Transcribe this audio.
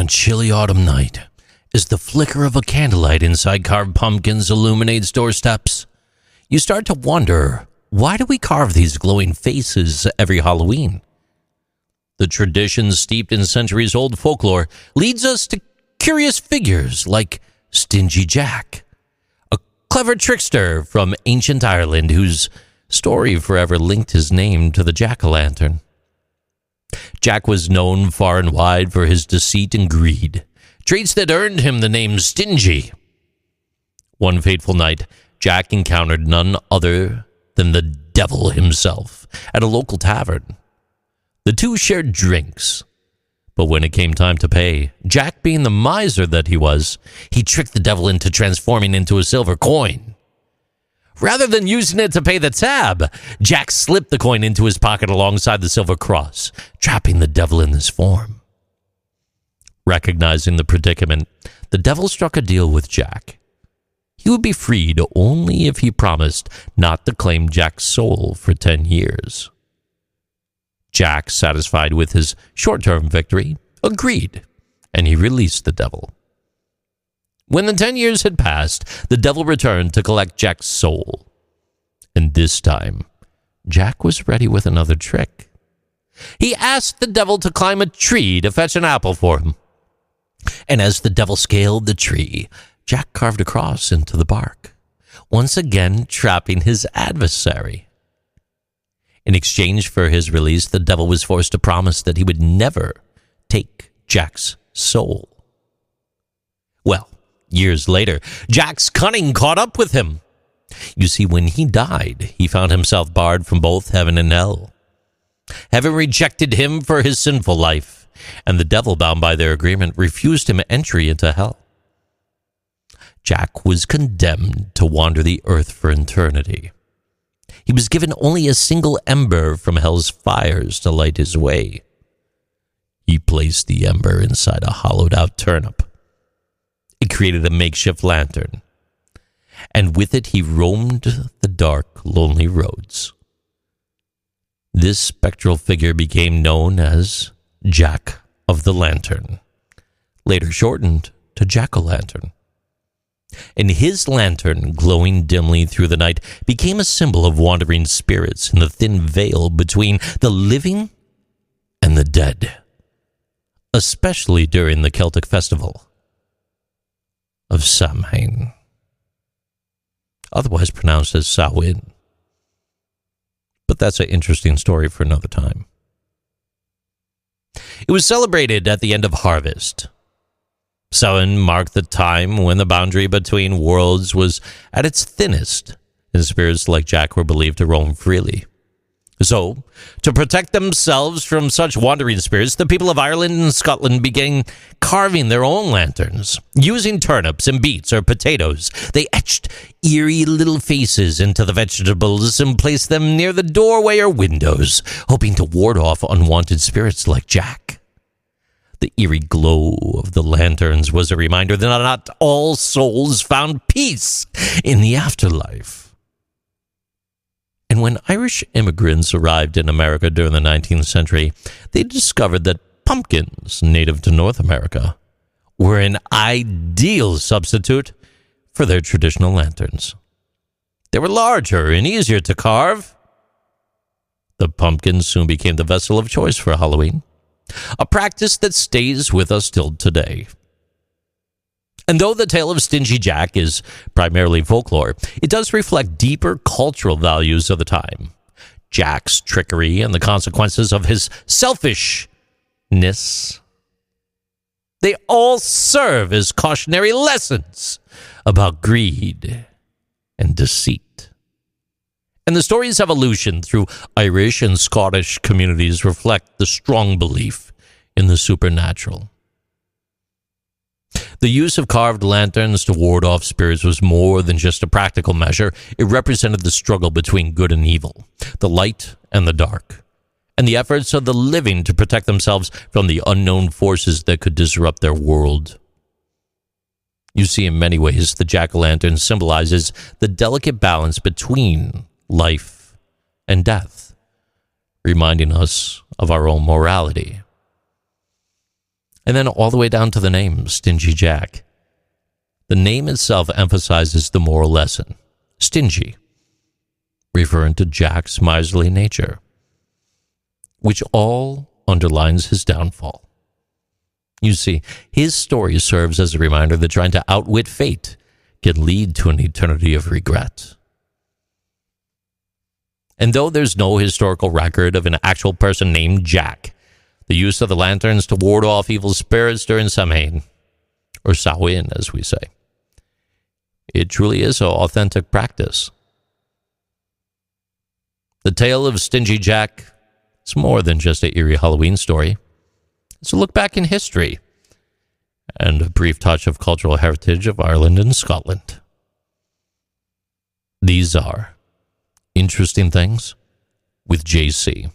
a chilly autumn night, as the flicker of a candlelight inside carved pumpkins illuminates doorsteps, you start to wonder, why do we carve these glowing faces every Halloween? The tradition steeped in centuries-old folklore leads us to curious figures like Stingy Jack, a clever trickster from ancient Ireland whose story forever linked his name to the jack-o'-lantern. Jack was known far and wide for his deceit and greed, traits that earned him the name Stingy. One fateful night, Jack encountered none other than the devil himself at a local tavern. The two shared drinks, but when it came time to pay, Jack, being the miser that he was, he tricked the devil into transforming into a silver coin. Rather than using it to pay the tab, Jack slipped the coin into his pocket alongside the silver cross, trapping the devil in this form. Recognizing the predicament, the devil struck a deal with Jack. He would be freed only if he promised not to claim Jack's soul for 10 years. Jack, satisfied with his short-term victory, agreed, and he released the devil. When the 10 years had passed, the devil returned to collect Jack's soul. And this time, Jack was ready with another trick. He asked the devil to climb a tree to fetch an apple for him. And as the devil scaled the tree, Jack carved a cross into the bark, once again trapping his adversary. In exchange for his release, the devil was forced to promise that he would never take Jack's soul. Well, years later, Jack's cunning caught up with him. You see, when he died, he found himself barred from both heaven and hell. Heaven rejected him for his sinful life, and the devil, bound by their agreement, refused him entry into hell. Jack was condemned to wander the earth for eternity. He was given only a single ember from hell's fires to light his way. He placed the ember inside a hollowed-out turnip. It created a makeshift lantern, and with it he roamed the dark, lonely roads. This spectral figure became known as Jack of the Lantern, later shortened to Jack-o'-lantern. And his lantern, glowing dimly through the night, became a symbol of wandering spirits in the thin veil between the living and the dead, especially during the Celtic festival of Samhain, otherwise pronounced as Samhain. But that's an interesting story for another time. It was celebrated at the end of harvest. Samhain marked the time when the boundary between worlds was at its thinnest, and spirits like Jack were believed to roam freely. So, to protect themselves from such wandering spirits, the people of Ireland and Scotland began carving their own lanterns. Using turnips and beets or potatoes, they etched eerie little faces into the vegetables and placed them near the doorway or windows, hoping to ward off unwanted spirits like Jack. The eerie glow of the lanterns was a reminder that not all souls found peace in the afterlife. And when Irish immigrants arrived in America during the 19th century, they discovered that pumpkins, native to North America, were an ideal substitute for their traditional lanterns. They were larger and easier to carve. The pumpkins soon became the vessel of choice for Halloween, a practice that stays with us till today. And though the tale of Stingy Jack is primarily folklore, it does reflect deeper cultural values of the time. Jack's trickery and the consequences of his selfishness, they all serve as cautionary lessons about greed and deceit. And the story's evolution through Irish and Scottish communities reflect the strong belief in the supernatural. The use of carved lanterns to ward off spirits was more than just a practical measure. It represented the struggle between good and evil, the light and the dark, and the efforts of the living to protect themselves from the unknown forces that could disrupt their world. You see, in many ways, the jack-o'-lantern symbolizes the delicate balance between life and death, reminding us of our own morality. And then all the way down to the name, Stingy Jack. The name itself emphasizes the moral lesson, stingy, referring to Jack's miserly nature, which all underlines his downfall. You see, his story serves as a reminder that trying to outwit fate can lead to an eternity of regret. And though there's no historical record of an actual person named Jack, the use of the lanterns to ward off evil spirits during Samhain, or Samhain as we say, it truly is an authentic practice. The tale of Stingy Jack is more than just an eerie Halloween story. It's a look back in history and a brief touch of cultural heritage of Ireland and Scotland. These are Interesting Things with JC.